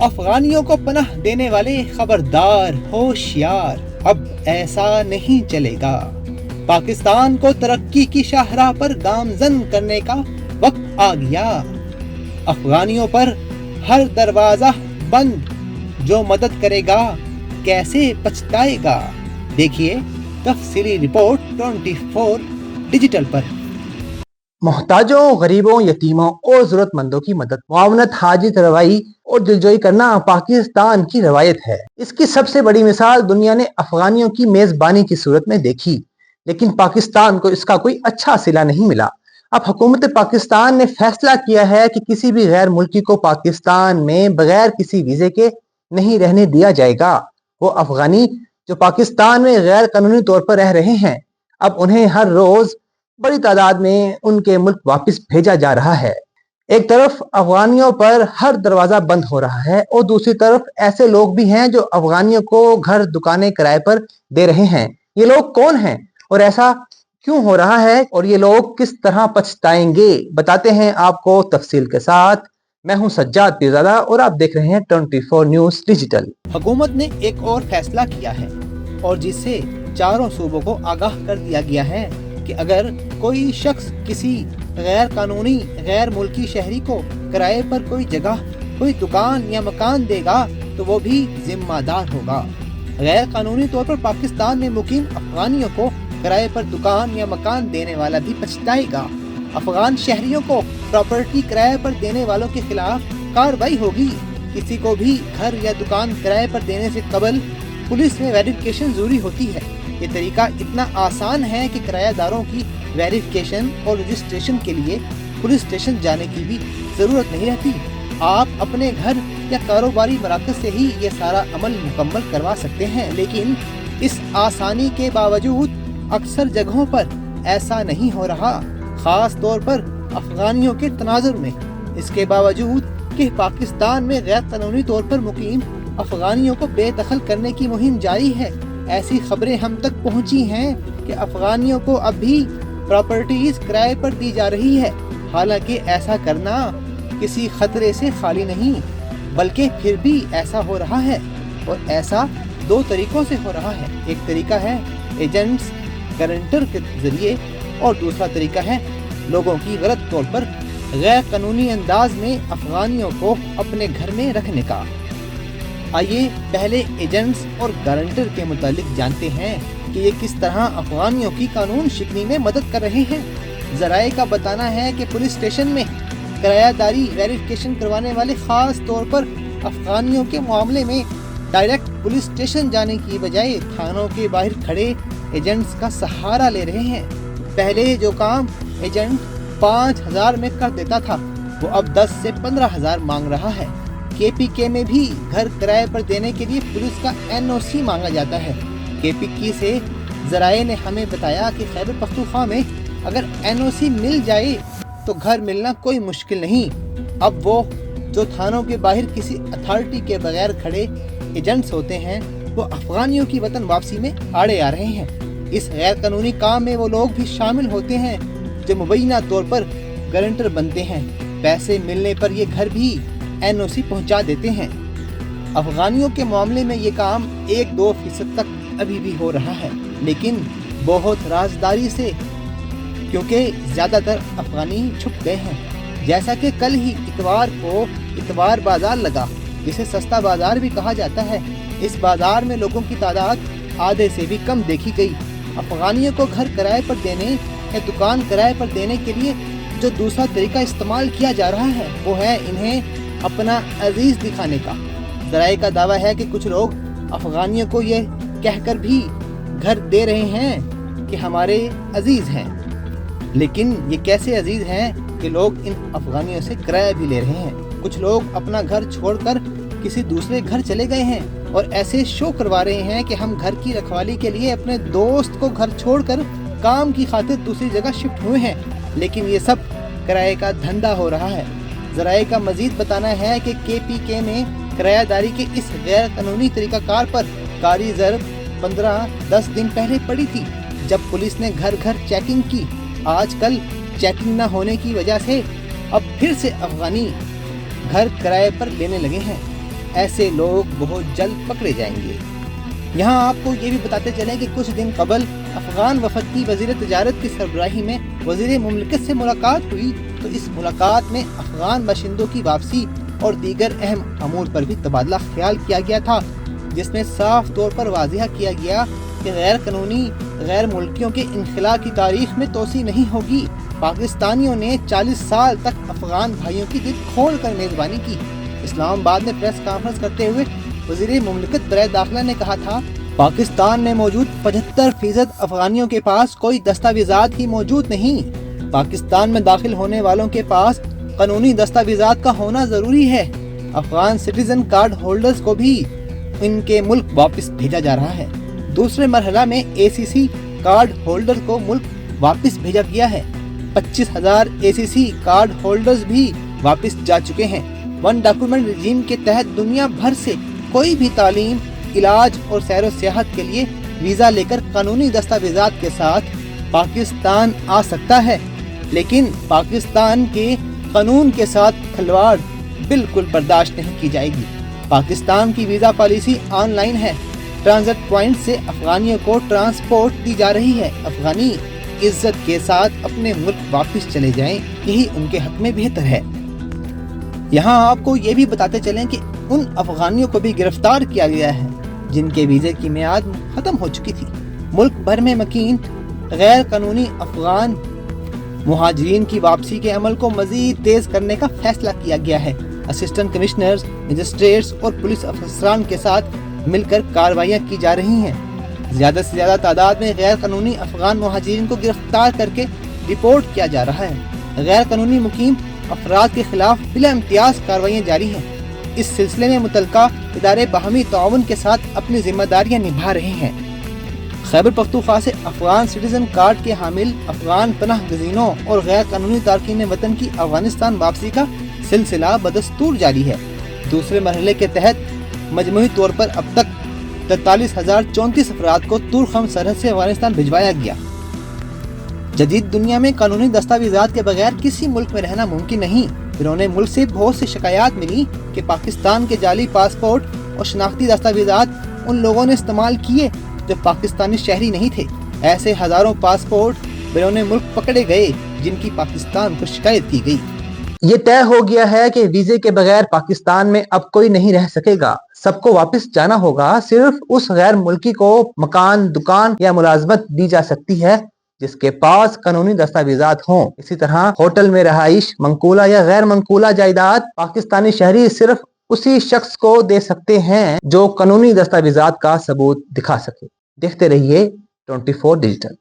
افغانیوں کو پناہ دینے والے خبردار، ہوشیار، اب ایسا نہیں چلے گا۔ پاکستان کو ترقی کی شاہراہ پر گامزن کرنے کا وقت آ گیا۔ افغانیوں پر ہر دروازہ بند، جو مدد کرے گا کیسے پچھتائے گا۔ دیکھیے تفصیلی رپورٹ 24 ڈیجیٹل پر۔ محتاجوں، غریبوں، یتیموں اور ضرورت مندوں کی مدد، معاونت، حاجت روائی اور دلجوئی کرنا پاکستان کی روایت ہے۔ اس کی سب سے بڑی مثال دنیا نے افغانیوں کی میزبانی کی صورت میں دیکھی، لیکن پاکستان کو اس کا کوئی اچھا صلہ نہیں ملا۔ اب حکومت پاکستان نے فیصلہ کیا ہے کہ کسی بھی غیر ملکی کو پاکستان میں بغیر کسی ویزے کے نہیں رہنے دیا جائے گا۔ وہ افغانی جو پاکستان میں غیر قانونی طور پر رہ رہے ہیں، اب انہیں ہر روز بڑی تعداد میں ان کے ملک واپس بھیجا جا رہا ہے۔ ایک طرف افغانیوں پر ہر دروازہ بند ہو رہا ہے اور دوسری طرف ایسے لوگ بھی ہیں جو افغانیوں کو گھر دکانیں کرائے پر دے رہے ہیں۔ یہ لوگ کون ہیں اور ایسا کیوں ہو رہا ہے اور یہ لوگ کس طرح پچھتائیں گے، بتاتے ہیں آپ کو تفصیل کے ساتھ۔ میں ہوں سجاد پیرزادہ اور آپ دیکھ رہے ہیں 24 نیوز ڈیجیٹل۔ حکومت نے ایک اور فیصلہ کیا ہے اور جس سے چاروں صوبوں کو آگاہ کر دیا گیا ہے کہ اگر کوئی شخص کسی غیر قانونی غیر ملکی شہری کو کرائے پر کوئی جگہ، کوئی دکان یا مکان دے گا تو وہ بھی ذمہ دار ہوگا۔ غیر قانونی طور پر پاکستان میں مقیم افغانیوں کو کرائے پر دکان یا مکان دینے والا بھی پچھتائے گا۔ افغان شہریوں کو پراپرٹی کرائے پر دینے والوں کے خلاف کارروائی ہوگی۔ کسی کو بھی گھر یا دکان کرائے پر دینے سے قبل پولیس میں ویریفیکیشن ضروری ہوتی ہے۔ یہ طریقہ اتنا آسان ہے کہ کرایہ داروں کی ویریفیکیشن اور رجسٹریشن کے لیے پولیس اسٹیشن جانے کی بھی ضرورت نہیں رہتی۔ آپ اپنے گھر یا کاروباری مراکز سے ہی یہ سارا عمل مکمل کروا سکتے ہیں، لیکن اس آسانی کے باوجود اکثر جگہوں پر ایسا نہیں ہو رہا، خاص طور پر افغانیوں کے تناظر میں۔ اس کے باوجود کہ پاکستان میں غیر قانونی طور پر مقیم افغانیوں کو بے دخل کرنے کی مہم جاری ہے، ایسی خبریں ہم تک پہنچی ہیں کہ افغانیوں کو اب بھی پراپرٹیز کرائے پر دی جا رہی ہے، حالانکہ ایسا کرنا کسی خطرے سے خالی نہیں، بلکہ پھر بھی ایسا ہو رہا ہے، اور ایسا دو طریقوں سے ہو رہا ہے۔ ایک طریقہ ہے ایجنٹس، گارنٹر کے ذریعے، اور دوسرا طریقہ ہے لوگوں کی غلط طور پر غیر قانونی انداز میں افغانیوں کو اپنے گھر میں رکھنے کا۔ آئیے پہلے ایجنٹس اور گارنٹر کے متعلق جانتے ہیں کہ یہ کس طرح افغانیوں کی قانون شکنی میں مدد کر رہے ہیں۔ ذرائع کا بتانا ہے کہ پولیس اسٹیشن میں کرایہ داری ویریفیکیشن کروانے والے خاص طور پر افغانیوں کے معاملے میں ڈائریکٹ پولیس اسٹیشن جانے کی بجائے تھانوں کے باہر کھڑے ایجنٹس کا سہارا لے رہے ہیں۔ پہلے جو کام ایجنٹ 5,000 میں کر دیتا تھا، وہ اب 10 سے 15,000 مانگ رہا ہے۔ KPK میں بھی گھر کرائے پر دینے کے لیے پولیس کا NOC مانگا جاتا ہے۔ KPK سے ذرائع نے ہمیں بتایا کہ خیبر پختونخوا میں اگر NOC مل جائے تو گھر ملنا کوئی مشکل نہیں۔ اب وہ جو تھانوں کے باہر کسی اتھارٹی کے بغیر کھڑے ایجنٹس ہوتے ہیں، وہ افغانیوں کی وطن واپسی میں آڑے آ رہے ہیں۔ اس غیر قانونی کام میں وہ لوگ بھی شامل ہوتے ہیں جو مبینہ طور پر گارنٹر بنتے ہیں۔ پیسے ملنے پر یہ گھر بھی NOC پہنچا دیتے ہیں۔ افغانیوں کے معاملے میں یہ کام 1-2% تک ابھی بھی ہو رہا ہے، لیکن بہت رازداری سے، کیونکہ زیادہ تر افغانی چھپ گئے ہیں۔ جیسا کہ کل ہی اتوار کو اتوار بازار لگا، جسے سستا بازار بھی کہا جاتا ہے۔ اس بازار میں لوگوں کی تعداد آدھے سے بھی کم دیکھی گئی۔ افغانیوں کو گھر کرائے پر دینے یا دکان کرائے پر دینے کے لیے جو دوسرا طریقہ استعمال کیا جا رہا ہے، وہ ہے انہیں اپنا عزیز دکھانے کا۔ ذرائع کا دعویٰ ہے کہ کچھ لوگ افغانیوں کو یہ کہہ کر بھی گھر دے رہے ہیں کہ ہمارے عزیز ہیں، لیکن یہ کیسے عزیز ہیں کہ لوگ ان افغانیوں سے کرایہ بھی لے رہے ہیں۔ کچھ لوگ اپنا گھر چھوڑ کر کسی دوسرے گھر چلے گئے ہیں اور ایسے شو کروا رہے ہیں کہ ہم گھر کی رکھوالی کے لیے اپنے دوست کو گھر چھوڑ کر کام کی خاطر دوسری جگہ شفٹ ہوئے ہیں، لیکن یہ سب کرائے کا دھندا ہو رہا ہے۔ ذرائع کا مزید بتانا ہے کہ KPK میں کرایہ داری کے اس غیر قانونی طریقہ کار پر کاری ضرب 15-10 دن پہلے پڑی تھی، جب پولیس نے گھر گھر چیکنگ کی۔ آج کل چیکنگ نہ ہونے کی وجہ سے اب پھر سے افغانی گھر کرائے پر لینے لگے ہیں۔ ایسے لوگ بہت جلد پکڑے جائیں گے۔ یہاں آپ کو یہ بھی بتاتے چلیں کہ کچھ دن قبل افغان وفد کی وزیر تجارت کی سربراہی میں وزیر مملکت سے ملاقات ہوئی، تو اس ملاقات میں افغان باشندوں کی واپسی اور دیگر اہم امور پر بھی تبادلہ خیال کیا گیا تھا، جس میں صاف طور پر واضح کیا گیا کہ غیر قانونی غیر ملکیوں کے انخلاء کی تاریخ میں توسیع نہیں ہوگی۔ پاکستانیوں نے 40 سال تک افغان بھائیوں کی دل کھول کر میزبانی کی۔ اسلام آباد میں پریس کانفرنس کرتے ہوئے وزیر مملکت برائے داخلہ نے کہا تھا، پاکستان میں موجود 75% افغانیوں کے پاس کوئی دستاویزات ہی موجود نہیں۔ پاکستان میں داخل ہونے والوں کے پاس قانونی دستاویزات کا ہونا ضروری ہے۔ افغان سٹیزن کارڈ ہولڈرز کو بھی ان کے ملک واپس بھیجا جا رہا ہے۔ دوسرے مرحلہ میں ACC کارڈ ہولڈر کو ملک واپس بھیجا گیا ہے۔ 25,000 ACC کارڈ ہولڈرز بھی واپس جا چکے ہیں۔ ون ڈاکومنٹ رجیم کے تحت دنیا بھر سے کوئی بھی تعلیم، علاج اور سیر و سیاحت کے لیے ویزا لے کر قانونی دستاویزات کے ساتھ پاکستان آ سکتا ہے، لیکن پاکستان کے قانون کے ساتھ کھلواڑ بالکل برداشت نہیں کی جائے گی۔ پاکستان کی ویزا پالیسی آن لائن ہے۔ ٹرانزٹ پوائنٹ سے افغانیوں کو ٹرانسپورٹ دی جا رہی ہے۔ افغانی عزت کے ساتھ اپنے ملک واپس چلے جائیں، یہی ان کے حق میں بہتر ہے۔ یہاں آپ کو یہ بھی بتاتے چلیں کہ ان افغانیوں کو بھی گرفتار کیا گیا ہے جن کے ویزے کی میعاد ختم ہو چکی تھی۔ ملک بھر میں مکین غیر قانونی افغان مہاجرین کی واپسی کے عمل کو مزید تیز کرنے کا فیصلہ کیا گیا ہے۔ اسسٹنٹ کمشنرز، مجسٹریٹس اور پولیس افسران کے ساتھ مل کر کارروائیاں کی جا رہی ہیں۔ زیادہ سے زیادہ تعداد میں غیر قانونی افغان مہاجرین کو گرفتار کر کے رپورٹ کیا جا رہا ہے۔ غیر قانونی مقیم افراد کے خلاف بلا امتیاز کارروائیاں جاری ہیں۔ اس سلسلے میں متعلقہ ادارے باہمی تعاون کے ساتھ اپنی ذمہ داریاں نبھا رہے ہیں۔ خیبر پختونخوا سے افغان سٹیزن کارڈ کے حامل افغان پناہ گزینوں اور غیر قانونی تارکین وطن کی افغانستان واپسی کا سلسلہ بدستور جاری ہے۔ دوسرے مرحلے کے تحت مجموعی طور پر اب تک 43,034 افراد کو تورخم سرحد سے افغانستان بھجوایا گیا۔ جدید دنیا میں قانونی دستاویزات کے بغیر کسی ملک میں رہنا ممکن نہیں۔ بیرون ملک سے بہت سی شکایات ملی کہ پاکستان کے جعلی پاسپورٹ اور شناختی دستاویزات ان لوگوں نے استعمال کیے جو پاکستانی شہری نہیں تھے۔ ایسے ہزاروں پاسپورٹ بیرون ملک پکڑے گئے جن کی پاکستان کو شکایت کی گئی۔ یہ طے ہو گیا ہے کہ ویزے کے بغیر پاکستان میں اب کوئی نہیں رہ سکے گا، سب کو واپس جانا ہوگا۔ صرف اس غیر ملکی کو مکان، دکان یا ملازمت دی جا سکتی ہے جس کے پاس قانونی دستاویزات ہوں۔ اسی طرح ہوٹل میں رہائش، منقولہ یا غیر منقولہ جائیداد پاکستانی شہری صرف اسی شخص کو دے سکتے ہیں جو قانونی دستاویزات کا ثبوت دکھا سکے۔ دیکھتے رہیے 24 ڈیجیٹل۔